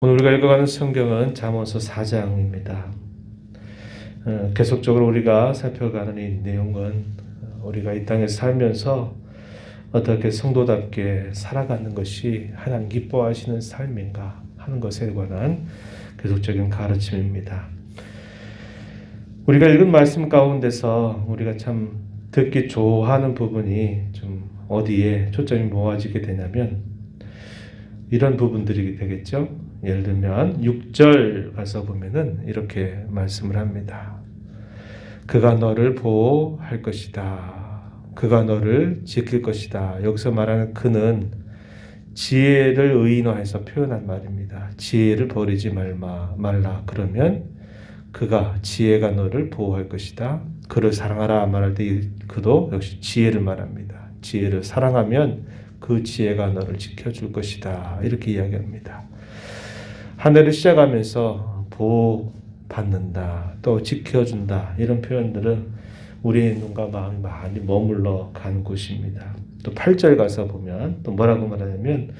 오늘 우리가 읽어가는 성경은 잠언서 4장입니다. 계속적으로 우리가 살펴가는 이 내용은 우리가 이 땅에 살면서 어떻게 성도답게 살아가는 것이 하나님 기뻐하시는 삶인가 하는 것에 관한 계속적인 가르침입니다. 우리가 읽은 말씀 가운데서 우리가 참 듣기 좋아하는 부분이 좀 어디에 초점이 모아지게 되냐면 이런 부분들이 되겠죠. 예를 들면 6절 가서 보면은 이렇게 말씀을 합니다. 그가 너를 보호할 것이다. 그가 너를 지킬 것이다. 여기서 말하는 그는 지혜를 의인화해서 표현한 말입니다. 지혜를 버리지 말라. 그러면 그가 지혜가 너를 보호할 것이다. 그를 사랑하라 말할 때 그도 역시 지혜를 말합니다. 지혜를 사랑하면 그 지혜가 너를 지켜줄 것이다. 이렇게 이야기합니다. 한 해를 시작하면서 보호받는다, 또 지켜준다 이런 표현들은 우리의 눈과 마음이 많이 머물러 가는 곳입니다. 또 8절 가서 보면 또 뭐라고 말하냐면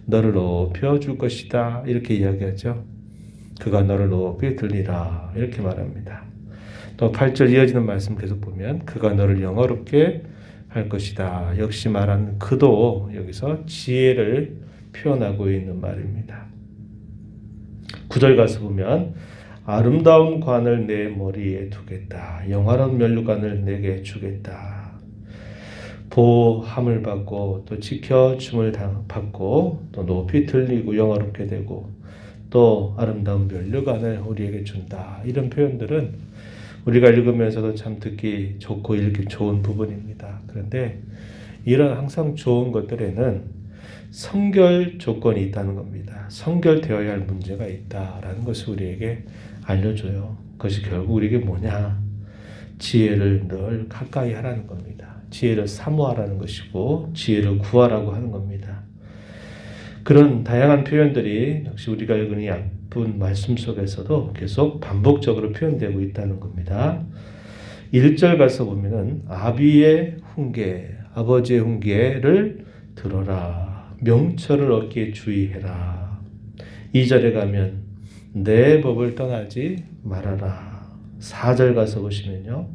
너를 높여줄 것이다 이렇게 이야기하죠. 그가 너를 높이 들리라 이렇게 말합니다. 또 8절 이어지는 말씀 계속 보면 그가 너를 영화롭게 할 것이다. 역시 말하는 그도 여기서 지혜를 표현하고 있는 말입니다. 9절 가서 보면 아름다운 관을 내 머리에 두겠다. 영화로운 면류관을 내게 주겠다. 보호함을 받고 또 지켜줌을 받고 또 높이 들리고 영화롭게 되고 또 아름다운 면류관을 우리에게 준다. 이런 표현들은 우리가 읽으면서도 참 듣기 좋고 읽기 좋은 부분입니다. 그런데 이런 항상 좋은 것들에는 성결 조건이 있다는 겁니다. 성결되어야 할 문제가 있다라는 것을 우리에게 알려줘요. 그것이 결국 우리에게 뭐냐? 지혜를 늘 가까이 하라는 겁니다. 지혜를 사모하라는 것이고 지혜를 구하라고 하는 겁니다. 그런 다양한 표현들이 역시 우리가 읽은 이 얇은 말씀 속에서도 계속 반복적으로 표현되고 있다는 겁니다. 1절 가서 보면은 아비의 훈계, 아버지의 훈계를 들어라. 명철을 얻기에 주의해라. 2절에 가면 내 법을 떠나지 말아라. 4절 가서 보시면요.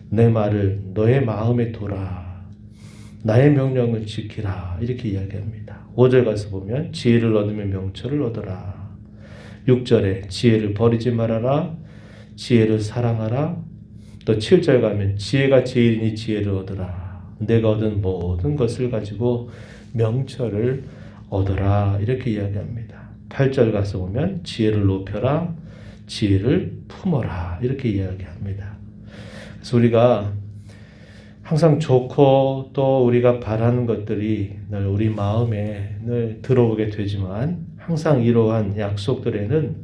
내 말을 너의 마음에 둬라. 나의 명령을 지키라. 이렇게 이야기합니다. 5절 가서 보면 지혜를 얻으면 명철을 얻어라. 6절에 지혜를 버리지 말아라. 지혜를 사랑하라. 또 7절 가면 지혜가 제일이니 지혜를 얻어라. 내가 얻은 모든 것을 가지고 명철을 얻어라. 이렇게 이야기합니다. 8절 가서 보면 지혜를 높여라. 지혜를 품어라. 이렇게 이야기합니다. 그래서 우리가 항상 좋고 또 우리가 바라는 것들이 늘 우리 마음에 늘 들어오게 되지만 항상 이러한 약속들에는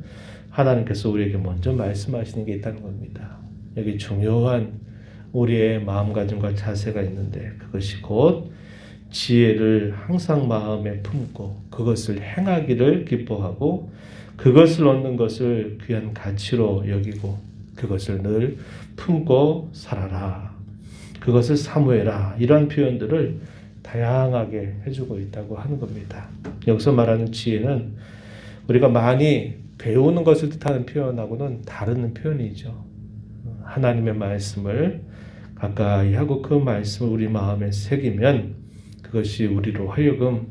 하나님께서 우리에게 먼저 말씀하시는 게 있다는 겁니다. 여기 중요한 우리의 마음가짐과 자세가 있는데 그것이 곧 지혜를 항상 마음에 품고 그것을 행하기를 기뻐하고 그것을 얻는 것을 귀한 가치로 여기고 그것을 늘 품고 살아라. 그것을 사모해라. 이런 표현들을 다양하게 해주고 있다고 하는 겁니다. 여기서 말하는 지혜는 우리가 많이 배우는 것을 뜻하는 표현하고는 다른 표현이죠. 하나님의 말씀을 가까이 하고 그 말씀을 우리 마음에 새기면 그것이 우리로 하여금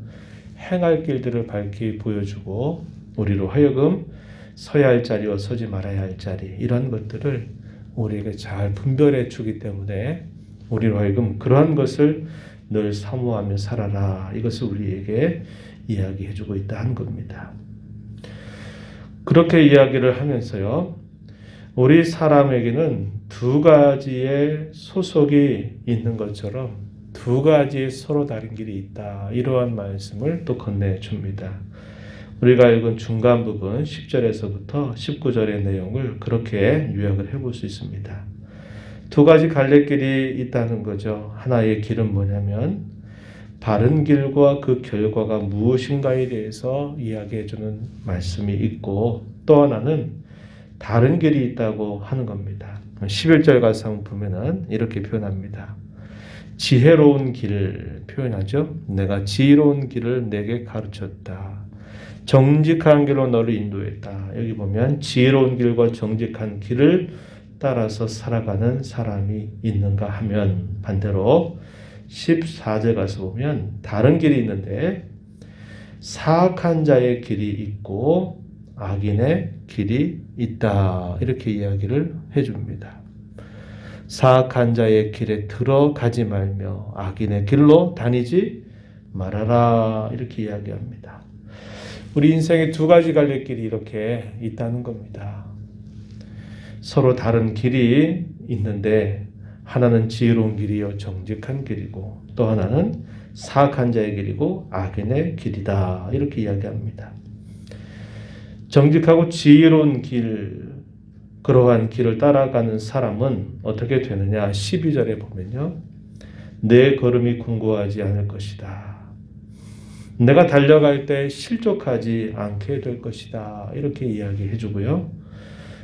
행할 길들을 밝히 보여주고 우리로 하여금 서야 할 자리와 서지 말아야 할 자리 이런 것들을 우리에게 잘 분별해 주기 때문에 우리로 하여금 그러한 것을 늘 사모하며 살아라. 이것을 우리에게 이야기해 주고 있다 하는 겁니다. 그렇게 이야기를 하면서요. 우리 사람에게는 두 가지의 소속이 있는 것처럼 두 가지의 서로 다른 길이 있다. 이러한 말씀을 또 건네줍니다. 우리가 읽은 중간 부분 10절에서부터 19절의 내용을 그렇게 요약을 해볼 수 있습니다. 두 가지 갈래길이 있다는 거죠. 하나의 길은 뭐냐면 바른 길과 그 결과가 무엇인가에 대해서 이야기해주는 말씀이 있고 또 하나는 다른 길이 있다고 하는 겁니다. 11절 가서 보면은 이렇게 표현합니다. 지혜로운 길을 표현하죠. 내가 지혜로운 길을 내게 가르쳤다. 정직한 길로 너를 인도했다. 여기 보면 지혜로운 길과 정직한 길을 따라서 살아가는 사람이 있는가 하면 반대로 14절 가서 보면 다른 길이 있는데 사악한 자의 길이 있고 악인의 길이 있다. 이렇게 이야기를 해줍니다. 사악한 자의 길에 들어가지 말며 악인의 길로 다니지 말아라. 이렇게 이야기합니다. 우리 인생에 두 가지 갈래길이 이렇게 있다는 겁니다. 서로 다른 길이 있는데 하나는 지혜로운 길이요 정직한 길이고 또 하나는 사악한 자의 길이고 악인의 길이다. 이렇게 이야기합니다. 정직하고 지혜로운 길, 그러한 길을 따라가는 사람은 어떻게 되느냐? 12절에 보면요. 내 걸음이 궁고하지 않을 것이다. 내가 달려갈 때 실족하지 않게 될 것이다. 이렇게 이야기해 주고요.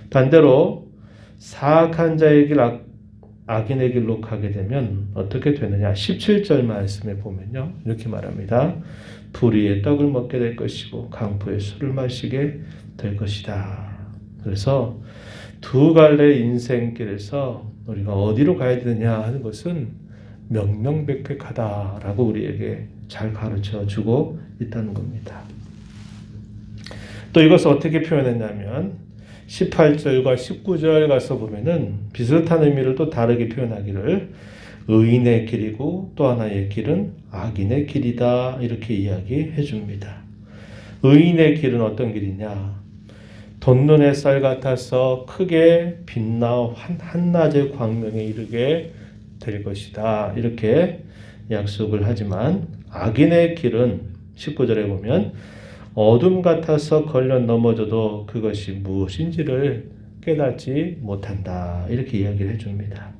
반대로 사악한 자의 길, 악인의 길로 가게 되면 어떻게 되느냐? 17절 말씀에 보면요. 이렇게 말합니다. 불의의 떡을 먹게 될 것이고 강포의 술을 마시게 될 것이다. 그래서 두 갈래 인생길에서 우리가 어디로 가야 되느냐 하는 것은 명명백백하다라고 우리에게 잘 가르쳐 주고 있다는 겁니다. 또 이것을 어떻게 표현했냐면 18절과 19절 가서 보면은 비슷한 의미를 또 다르게 표현하기를 의인의 길이고 또 하나의 길은 악인의 길이다 이렇게 이야기해 줍니다. 의인의 길은 어떤 길이냐? 돋는 햇살 같아서 크게 빛나 한낮의 광명에 이르게 될 것이다 이렇게 약속을 하지만 악인의 길은 19절에 보면 어둠 같아서 걸려 넘어져도 그것이 무엇인지를 깨닫지 못한다. 이렇게 이야기를 해줍니다.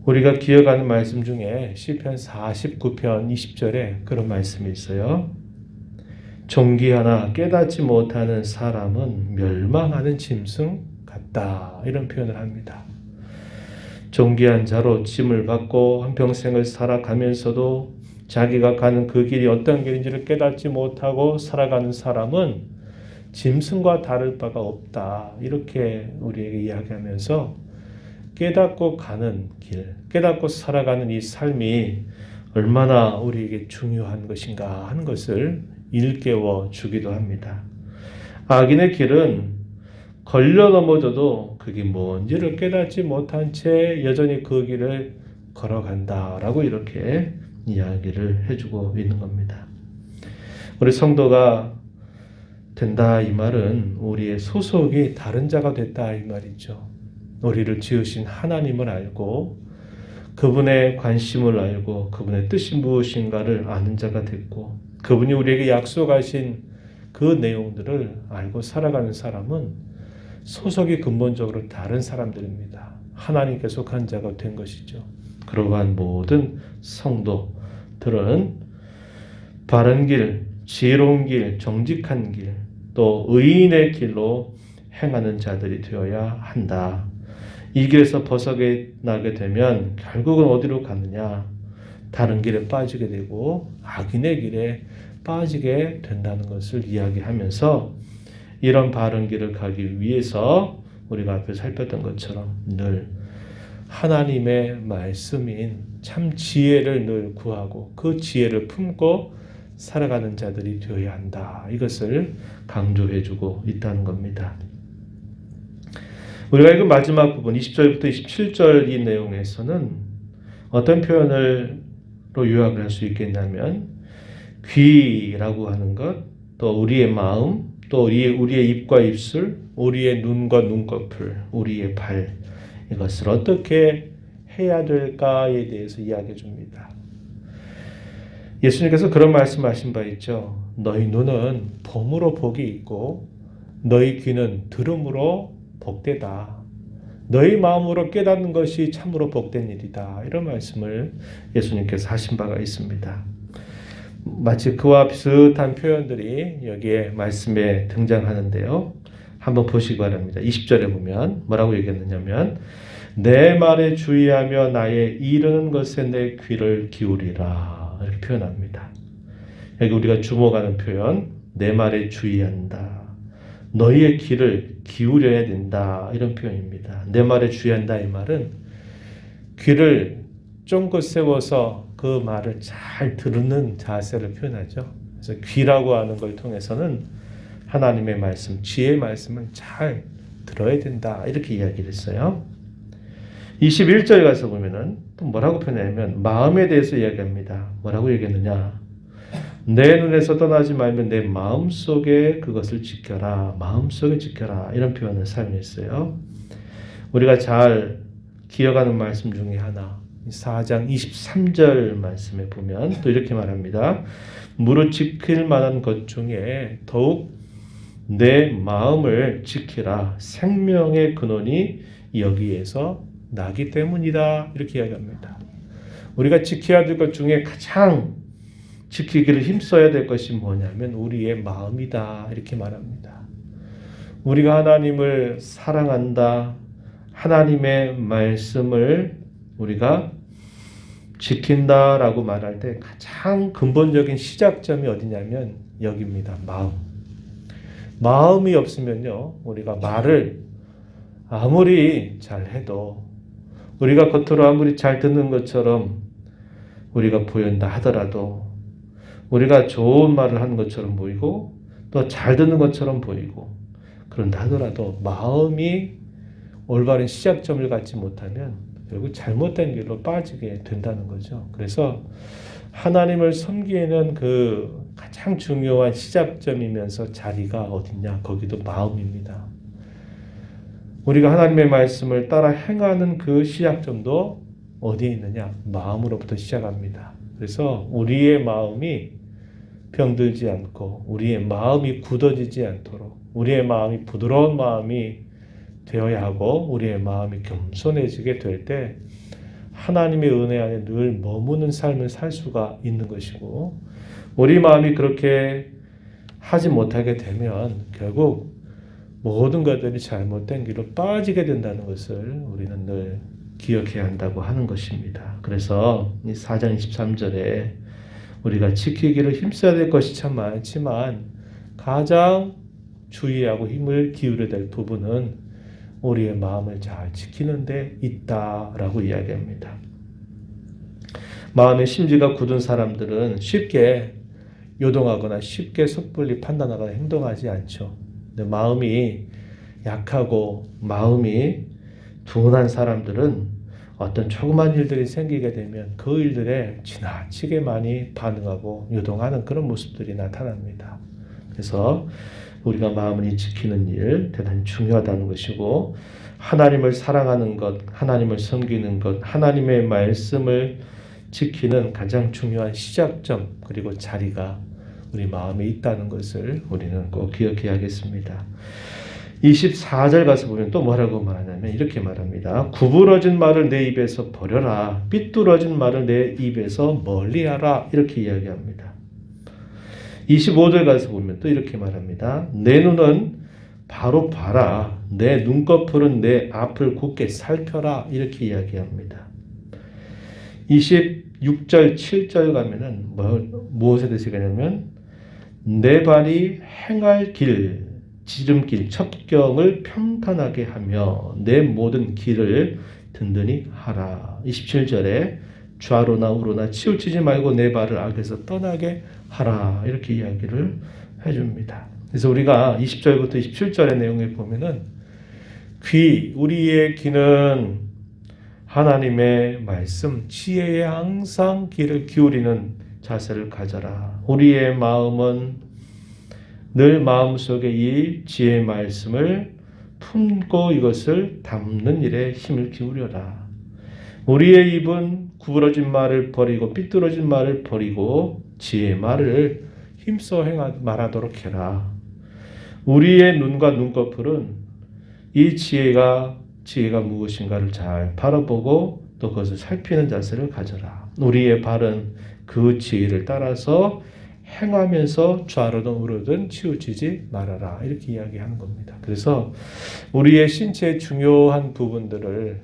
우리가 기억하는 말씀 중에 시편 49편 20절에 그런 말씀이 있어요. 존귀하나 깨닫지 못하는 사람은 멸망하는 짐승 같다. 이런 표현을 합니다. 존귀한 자로 짐을 받고 한평생을 살아가면서도 자기가 가는 그 길이 어떤 길인지를 깨닫지 못하고 살아가는 사람은 짐승과 다를 바가 없다. 이렇게 우리에게 이야기하면서 깨닫고 가는 길, 깨닫고 살아가는 이 삶이 얼마나 우리에게 중요한 것인가 하는 것을 일깨워 주기도 합니다. 악인의 길은 걸려 넘어져도 그게 뭔지를 깨닫지 못한 채 여전히 그 길을 걸어간다라고 이렇게 이야기를 해주고 있는 겁니다. 우리 성도가 된다 이 말은 우리의 소속이 다른 자가 됐다 이 말이죠. 우리를 지으신 하나님을 알고 그분의 관심을 알고 그분의 뜻이 무엇인가를 아는 자가 됐고 그분이 우리에게 약속하신 그 내용들을 알고 살아가는 사람은 소속이 근본적으로 다른 사람들입니다. 하나님께 속한 자가 된 것이죠. 그러한 모든 성도들은 바른 길, 지혜로운 길, 정직한 길, 또 의인의 길로 행하는 자들이 되어야 한다. 이 길에서 벗어나게 되면 결국은 어디로 가느냐? 다른 길에 빠지게 되고 악인의 길에 빠지게 된다는 것을 이야기하면서 이런 바른 길을 가기 위해서 우리가 앞에 살폈던 것처럼 늘 하나님의 말씀인 참 지혜를 늘 구하고 그 지혜를 품고 살아가는 자들이 되어야 한다. 이것을 강조해주고 있다는 겁니다. 우리가 읽은 마지막 부분 20절부터 27절 이 내용에서는 어떤 표현으로 요약을 할 수 있겠냐면 귀라고 하는 것, 또 우리의 마음, 또 우리의 입과 입술, 우리의 눈과 눈꺼풀, 우리의 발 이것을 어떻게 해야 될까에 대해서 이야기해 줍니다. 예수님께서 그런 말씀하신 바 있죠. 너희 눈은 봄으로 복이 있고 너희 귀는 들음으로 복되다. 너희 마음으로 깨닫는 것이 참으로 복된 일이다. 이런 말씀을 예수님께서 하신 바가 있습니다. 마치 그와 비슷한 표현들이 여기에 말씀에 등장하는데요. 한번 보시기 바랍니다. 20절에 보면 뭐라고 얘기했느냐면 내 말에 주의하며 나의 이르는 것에 내 귀를 기울이라 이렇게 표현합니다. 여기 우리가 주목하는 표현, 내 말에 주의한다. 너희의 귀를 기울여야 된다. 이런 표현입니다. 내 말에 주의한다 이 말은 귀를 쫑긋 세워서 그 말을 잘 듣는 자세를 표현하죠. 그래서 귀라고 하는 걸 통해서는 하나님의 말씀, 지혜의 말씀을 잘 들어야 된다. 이렇게 이야기를 했어요. 21절 가서 보면은 또 뭐라고 표현하냐면 마음에 대해서 이야기합니다. 뭐라고 얘기했느냐? 내 눈에서 떠나지 말면 내 마음속에 그것을 지켜라. 마음속에 지켜라. 이런 표현을 사용했어요. 우리가 잘 기억하는 말씀 중에 하나 4장 23절 말씀에 보면 또 이렇게 말합니다. 무릇 지킬 만한 것 중에 더욱 내 마음을 지키라. 생명의 근원이 여기에서 나기 때문이다. 이렇게 이야기합니다. 우리가 지켜야 될 것 중에 가장 지키기를 힘써야 될 것이 뭐냐면 우리의 마음이다. 이렇게 말합니다. 우리가 하나님을 사랑한다. 하나님의 말씀을 우리가 지킨다라고 말할 때 가장 근본적인 시작점이 어디냐면 여기입니다. 마음. 마음이 없으면요. 우리가 말을 아무리 잘해도 우리가 겉으로 아무리 잘 듣는 것처럼 우리가 보인다 하더라도 우리가 좋은 말을 하는 것처럼 보이고 또 잘 듣는 것처럼 보이고 그런다 하더라도 마음이 올바른 시작점을 갖지 못하면 결국 잘못된 길로 빠지게 된다는 거죠. 그래서 하나님을 섬기는 그 가장 중요한 시작점이면서 자리가 어디냐? 거기도 마음입니다. 우리가 하나님의 말씀을 따라 행하는 그 시작점도 어디에 있느냐? 마음으로부터 시작합니다. 그래서 우리의 마음이 병들지 않고 우리의 마음이 굳어지지 않도록 우리의 마음이 부드러운 마음이 되어야 하고 우리의 마음이 겸손해지게 될 때 하나님의 은혜 안에 늘 머무는 삶을 살 수가 있는 것이고 우리 마음이 그렇게 하지 못하게 되면 결국 모든 것들이 잘못된 길로 빠지게 된다는 것을 우리는 늘 기억해야 한다고 하는 것입니다. 그래서 이 4장 23절에 우리가 지키기를 힘써야 될 것이 참 많지만 가장 주의하고 힘을 기울여야 될 부분은 우리의 마음을 잘 지키는 데 있다라고 이야기합니다. 마음의 심지가 굳은 사람들은 쉽게 요동하거나 쉽게 섣불리 판단하거나 행동하지 않죠. 근데 마음이 약하고 마음이 둔한 사람들은 어떤 조그만 일들이 생기게 되면 그 일들에 지나치게 많이 반응하고 요동하는 그런 모습들이 나타납니다. 그래서 우리가 마음을 지키는 일 대단히 중요하다는 것이고 하나님을 사랑하는 것, 하나님을 섬기는 것, 하나님의 말씀을 지키는 가장 중요한 시작점 그리고 자리가 우리 마음에 있다는 것을 우리는 꼭 기억해야겠습니다. 24절 가서 보면 또 뭐라고 말하냐면 이렇게 말합니다. 구부러진 말을 내 입에서 버려라. 삐뚤어진 말을 내 입에서 멀리하라. 이렇게 이야기합니다. 25절 가서 보면 또 이렇게 말합니다. 내 눈은 바로 봐라. 내 눈꺼풀은 내 앞을 굳게 살펴라. 이렇게 이야기합니다. 26절, 7절 가면은 무엇에 대해서 얘기하냐면 내 발이 행할 길, 지름길, 첩경을 평탄하게 하며 내 모든 길을 든든히 하라. 27절에 좌로나 우로나 치우치지 말고 내 발을 악에서 떠나게 하라. 이렇게 이야기를 해줍니다. 그래서 우리가 20절부터 27절의 내용을 보면은 우리의 귀는 하나님의 말씀, 지혜에 항상 귀를 기울이는 자세를 가져라. 우리의 마음은 늘 마음속에 이 지혜의 말씀을 품고 이것을 담는 일에 힘을 기울여라. 우리의 입은 구부러진 말을 버리고 삐뚤어진 말을 버리고 지혜의 말을 힘써 말하도록 해라. 우리의 눈과 눈꺼풀은 이 지혜가 무엇인가를 잘 바라보고 또 그것을 살피는 자세를 가져라. 우리의 발은 그 지혜를 따라서 행하면서 좌로든 우로든 치우치지 말아라. 이렇게 이야기하는 겁니다. 그래서 우리의 신체의 중요한 부분들을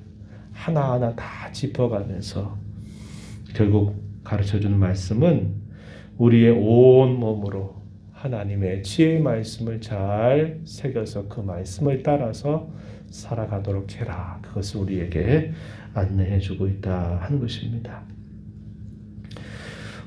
하나하나 다 짚어가면서 결국 가르쳐주는 말씀은 우리의 온 몸으로 하나님의 지혜의 말씀을 잘 새겨서 그 말씀을 따라서 살아가도록 해라. 그것을 우리에게 안내해 주고 있다 하는 것입니다.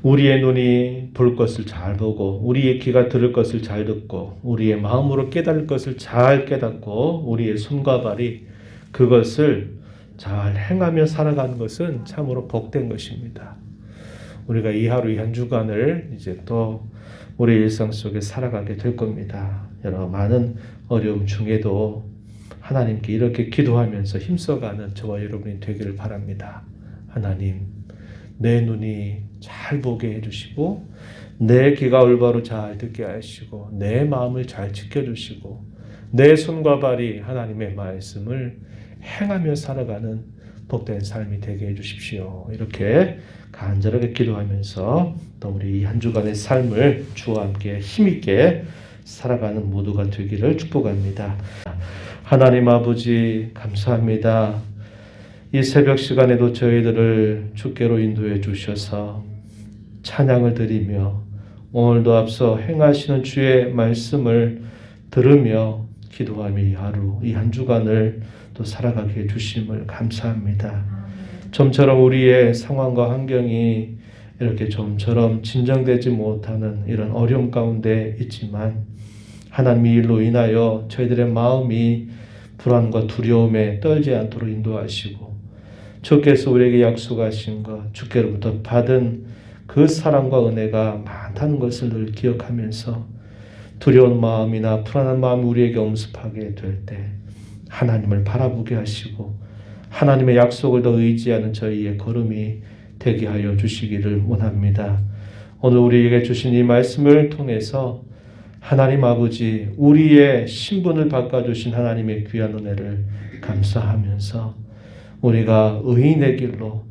우리의 눈이 볼 것을 잘 보고 우리의 귀가 들을 것을 잘 듣고 우리의 마음으로 깨달을 것을 잘 깨닫고 우리의 손과 발이 그것을 잘 행하며 살아가는 것은 참으로 복된 것입니다. 우리가 이 하루 이 한 주간을 이제 또 우리 일상 속에 살아가게 될 겁니다. 여러 많은 어려움 중에도 하나님께 이렇게 기도하면서 힘써가는 저와 여러분이 되기를 바랍니다. 하나님, 내 눈이 잘 보게 해주시고 내 귀가 올바로 잘 듣게 하시고 내 마음을 잘 지켜주시고 내 손과 발이 하나님의 말씀을 행하며 살아가는 복된 삶이 되게 해주십시오. 이렇게 간절하게 기도하면서 또 우리 한 주간의 삶을 주와 함께 힘있게 살아가는 모두가 되기를 축복합니다. 하나님 아버지 감사합니다. 이 새벽 시간에도 저희들을 주께로 인도해 주셔서 찬양을 드리며 오늘도 앞서 행하시는 주의 말씀을 들으며 기도하며 이 하루 이 한 주간을 또 살아가게 해주심을 감사합니다. 좀처럼 우리의 상황과 환경이 이렇게 좀처럼 진정되지 못하는 이런 어려움 가운데 있지만 하나님의 일로 인하여 저희들의 마음이 불안과 두려움에 떨지 않도록 인도하시고 주께서 우리에게 약속하신 것, 주께로부터 받은 그 사랑과 은혜가 많다는 것을 늘 기억하면서 두려운 마음이나 불안한 마음이 우리에게 엄습하게 될 때 하나님을 바라보게 하시고 하나님의 약속을 더 의지하는 저희의 걸음이 되게 하여 주시기를 원합니다. 오늘 우리에게 주신 이 말씀을 통해서 하나님 아버지 우리의 신분을 바꿔주신 하나님의 귀한 은혜를 감사하면서 우리가 의인의 길로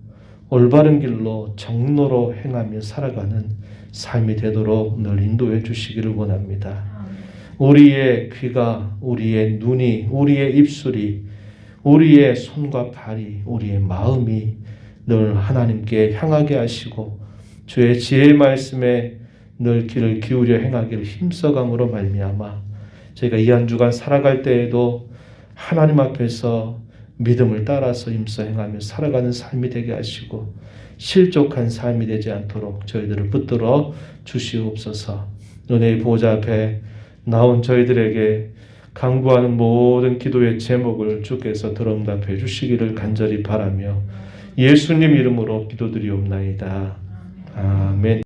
올바른 길로 정로로 행하며 살아가는 삶이 되도록 늘 인도해 주시기를 원합니다. 우리의 귀가, 우리의 눈이, 우리의 입술이, 우리의 손과 발이, 우리의 마음이 늘 하나님께 향하게 하시고 주의 지혜의 말씀에 늘 귀를 기울여 행하기를 힘써감으로 말미암아 저희가 이 한 주간 살아갈 때에도 하나님 앞에서 믿음을 따라서 힘써 행하며 살아가는 삶이 되게 하시고 실족한 삶이 되지 않도록 저희들을 붙들어 주시옵소서. 은혜의 보좌 앞에 나온 저희들에게 간구하는 모든 기도의 제목을 주께서 들응답해 주시기를 간절히 바라며 예수님 이름으로 기도드리옵나이다. 아멘.